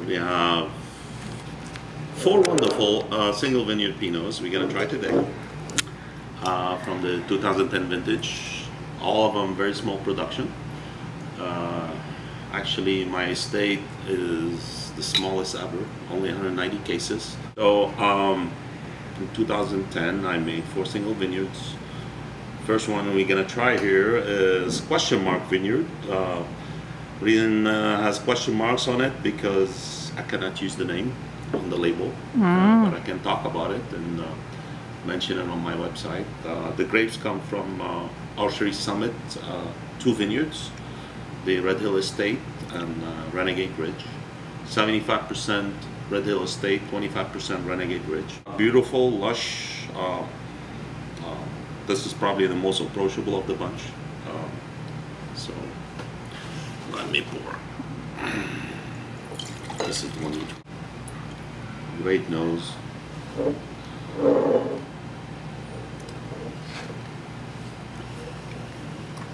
We have 4 wonderful single vineyard Pinots we're gonna try today from the 2010 vintage. All of them very small production. Actually, my estate is the smallest ever, only 190 cases. So in 2010, I made 4 single vineyards. First one we're gonna try here is question mark vineyard. Reason has question marks on it because I cannot use the name on the label, but I can talk about it and mention it on my website. The grapes come from Archery Summit, 2 vineyards, the Red Hill Estate and Renegade Ridge. 75% Red Hill Estate, 25% Renegade Ridge. Beautiful, lush. This is probably the most approachable of the bunch. So let me pour. This is one. Great nose.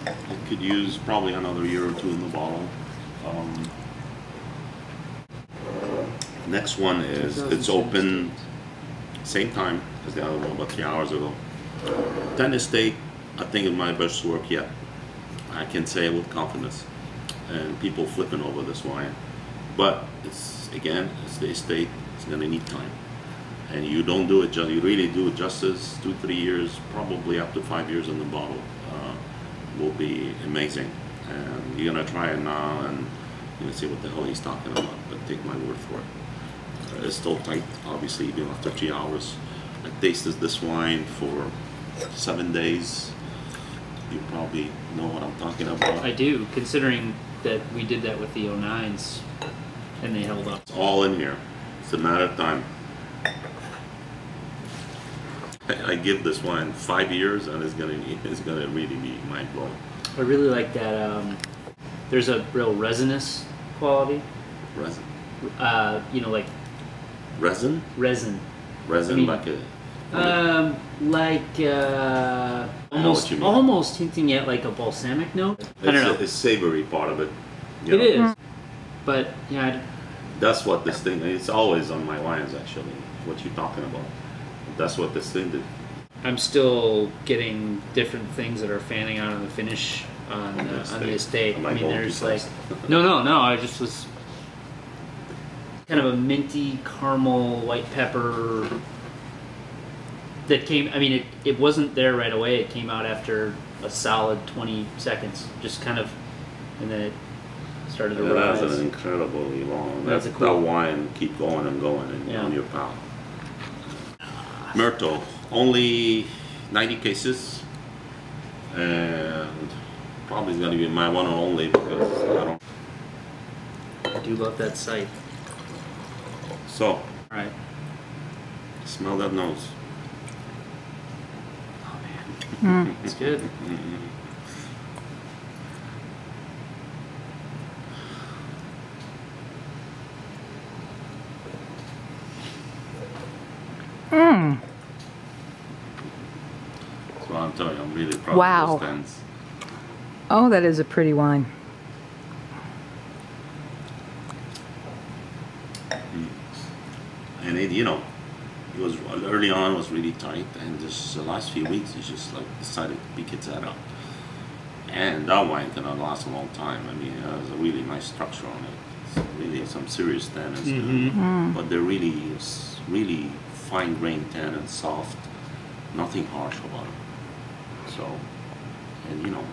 It could use probably another year or 2 in the bottle. Next one is, it's open same time as the other one, about 3 hours ago. 10 Estate, I think is my best work yet. I can say it with confidence. And people flipping over this wine. But it's, again, it's the estate, it's gonna need time. And you don't do it, you really do it justice, 2-3 years, probably up to 5 years in the bottle will be amazing. And you're gonna try it now and you're gonna see what the hell he's talking about, but take my word for it. It's still tight, obviously, even after 3 hours. I tasted this wine for 7 days. You probably know what I'm talking about. I do, considering that we did that with the 09s and they held up. It's all in here. It's a matter of time. I give this wine 5 years and it's gonna really be mind blowing. I really like that. There's a real resinous quality. Resin. You know, like resin. Resin. Resin, I mean, like almost hinting at like a balsamic note. I don't know. The savory part of it. It is, but yeah. That's what this thing. It's always on my wines actually. What you're talking about. That's what this thing did. I'm still getting different things that are fanning out in the finish on the estate. I mean, there's like no. I just was kind of a minty caramel, white pepper that came. I mean, it wasn't there right away. It came out after a solid 20 seconds, just kind of, and then it started to rise. That's an incredibly long. That's that cool. wine keep going and going on your palate. Myrtle, only 90 cases, and probably going to be my one and only because I do love that site. So, all right, smell that nose. Oh man, it's good. So I'm telling you, I'm really proud of those stands. Oh, that is a pretty wine. And it, you know, it was early on was really tight, and just the last few weeks, he just like decided to pick its head up. And that wine cannot last a long time. I mean, it has a really nice structure on it. It's really some serious tannins, but they're really fine grained tan and soft, nothing harsh about it. So, and you know,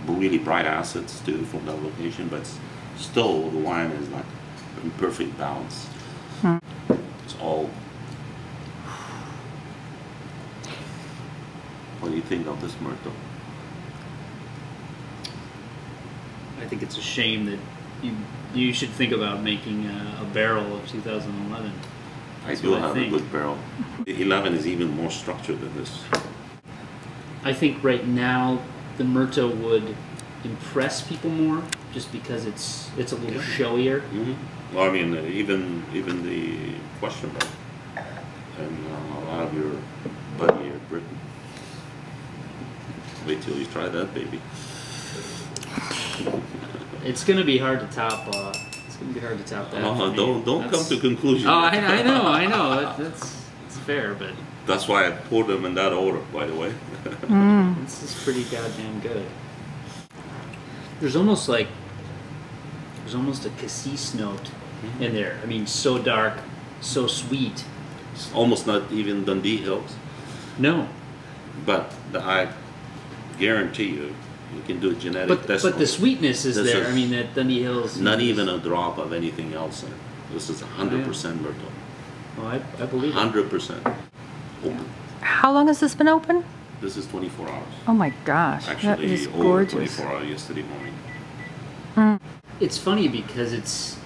really bright acids too from that location, but still the wine is like in perfect balance. It's all. What do you think of this Myrtle? I think it's a shame that you should think about making a barrel of 2011. I do have a good barrel. The 11 is even more structured than this. I think right now the Myrtle would impress people more just because it's a little showier. Well, I mean, even the question mark and a lot of your buddy here, Britain. Wait till you try that, baby. It's gonna be hard to top. It's gonna be hard to top that. Oh, don't come to conclusions. Oh, I know. That's fair, but that's why I poured them in that order, by the way. this is pretty goddamn good. There's almost a cassis note in there. I mean, so dark, so sweet. It's almost not even Dundee Hills. No. But I guarantee you can do a genetic test. But the sweetness is there. I mean, that Dundee Hills. Not even a drop of anything else in it. This is 100% Myrtle. Oh, I believe it. 100% open. How long has this been open? This is 24 hours. Oh my gosh, that Actually, is over gorgeous. 24 hours yesterday morning. It's funny because it's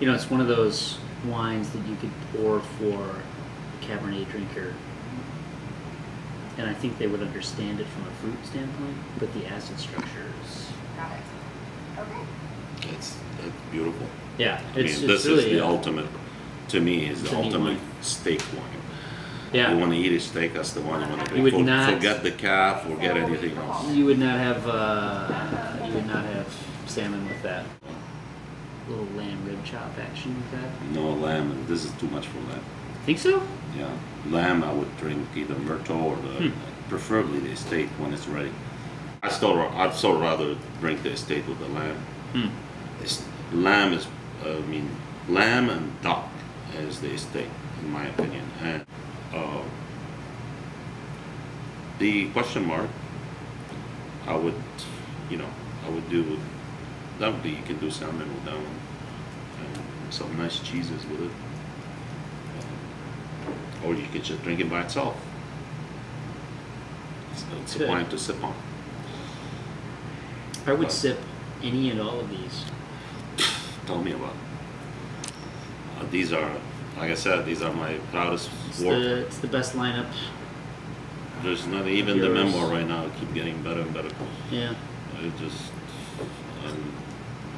one of those wines that you could pour for a Cabernet drinker, and I think they would understand it from a fruit standpoint, but the acid structure is... Got it. Okay. It's beautiful. Yeah, this really, is the ultimate, to me, is the ultimate wine. steak wine. Yeah. You want to eat a steak, that's the one you want to drink. You would not... Forget the calf, forget anything else. You would not have salmon with that. Little lamb rib chop action with that. No lamb, this is too much for lamb. Think so? Yeah, lamb I would drink either Myrtle or preferably the estate when it's ready. I'd still rather drink the estate with the lamb. Lamb is, lamb and duck is the estate in my opinion. And the question mark, I would do. That would be, you can do salmon with that one, and some nice cheeses with it. Or you could just drink it by itself. It's a wine to sip on. I would sip any and all of these. Tell me about it. These are, like I said, these are my proudest work. It's the best lineup. There's not even the memoir right now. Keep getting better and better. Yeah.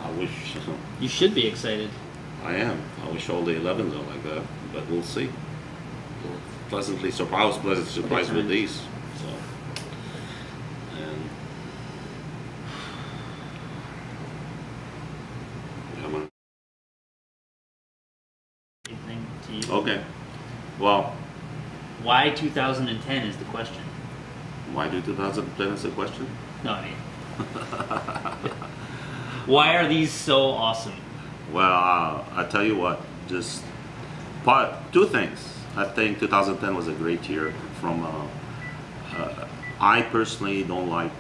I wish. You should be excited. I am. I wish all the 11s are like that, but we'll see. Pleasantly surprised with these. So, and Anything to you? okay. Well, why 2010 is the question. Why do 2010 is the question? No, I mean. Why are these so awesome? Well, I tell you what, just two things. I think 2010 was a great year. I personally don't like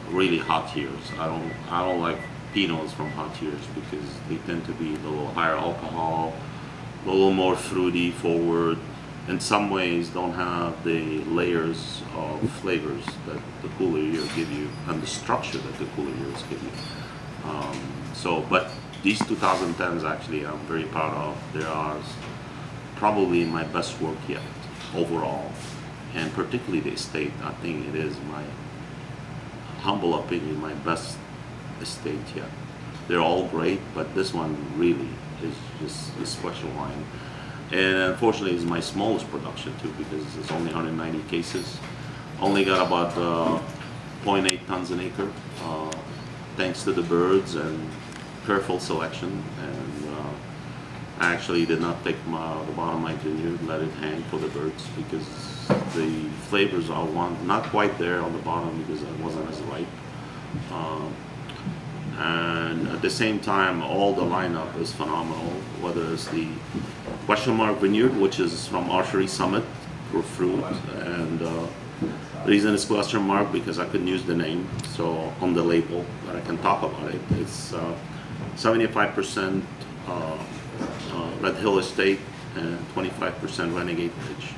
really hot years. I don't like Pinots from hot years because they tend to be a little higher alcohol, a little more fruity forward. In some ways, don't have the layers of flavors that the cooler years give you, and the structure that the cooler years give you. But these 2010s actually I'm very proud of. They are probably my best work yet overall, and particularly the estate. I think it is my humble opinion my best estate yet. They're all great, but this one really is just a special wine. And unfortunately, it's my smallest production too because it's only 190 cases. Only got about 0.8 tons an acre, thanks to the birds and careful selection. And I actually did not take the bottom of my vineyard, let it hang for the birds because the flavors are not quite there on the bottom because it wasn't as ripe. And at the same time, all the lineup is phenomenal. Whether it's the Question Mark Vineyard, which is from Archery Summit for fruit, and the reason it's question mark because I couldn't use the name, so on the label, but I can talk about it. It's 75% Red Hill Estate and 25% Renegade Ridge.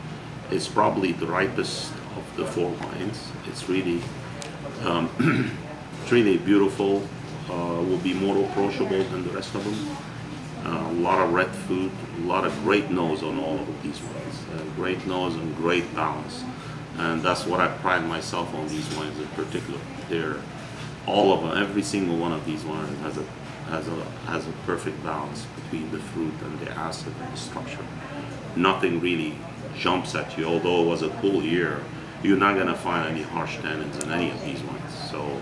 It's probably the ripest of the four wines. It's really, it's really beautiful. Will be more approachable than the rest of them. A lot of red food, a lot of great nose on all of these wines. Great nose and great balance. And that's what I pride myself on these wines in particular. They're all of them, every single one of these wines has a perfect balance between the fruit and the acid and the structure. Nothing really jumps at you. Although it was a cool year, you're not going to find any harsh tannins in any of these wines. So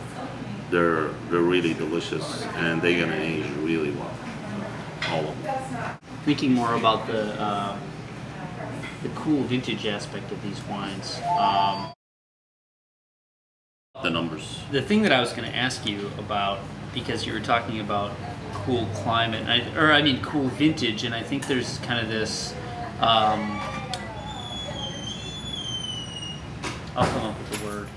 they're really delicious, and they're gonna age really well. All of them. Thinking more about the cool vintage aspect of these wines. The numbers. The thing that I was going to ask you about, because you were talking about cool climate, cool vintage, and I think there's kind of this. I'll come up with the word.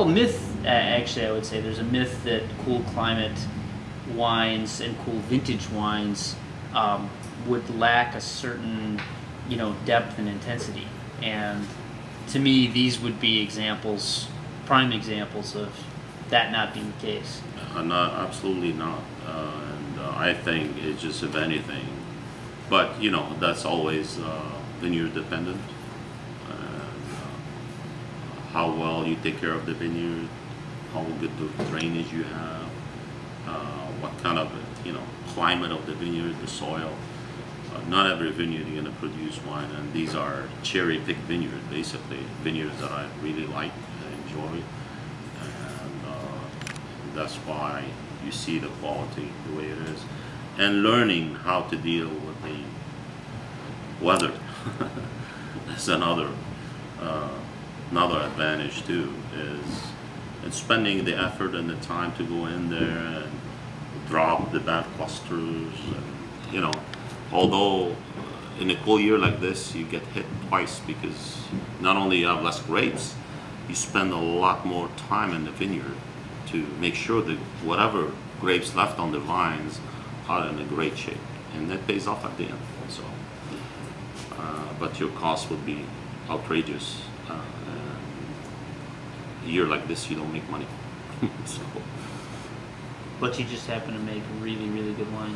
Myth. Actually, I would say there's a myth that cool climate wines and cool vintage wines would lack a certain, depth and intensity. And to me, these would be prime examples of that not being the case. Absolutely not. And I think it's just, if anything, but that's always vineyard dependent. How well you take care of the vineyard, how good the drainage you have, what kind of climate of the vineyard, the soil. Not every vineyard is going to produce wine, and these are cherry-picked vineyards, basically vineyards that I really like and enjoy, and that's why you see the quality the way it is, and learning how to deal with the weather. That's another advantage too, is spending the effort and the time to go in there and drop the bad clusters, and although in a cool year like this you get hit twice, because not only you have less grapes, you spend a lot more time in the vineyard to make sure that whatever grapes left on the vines are in a great shape, and that pays off at the end. So but your cost would be outrageous. A year like this, you don't make money. So, but you just happen to make really, really good wine.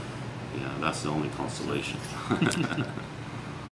Yeah, that's the only consolation.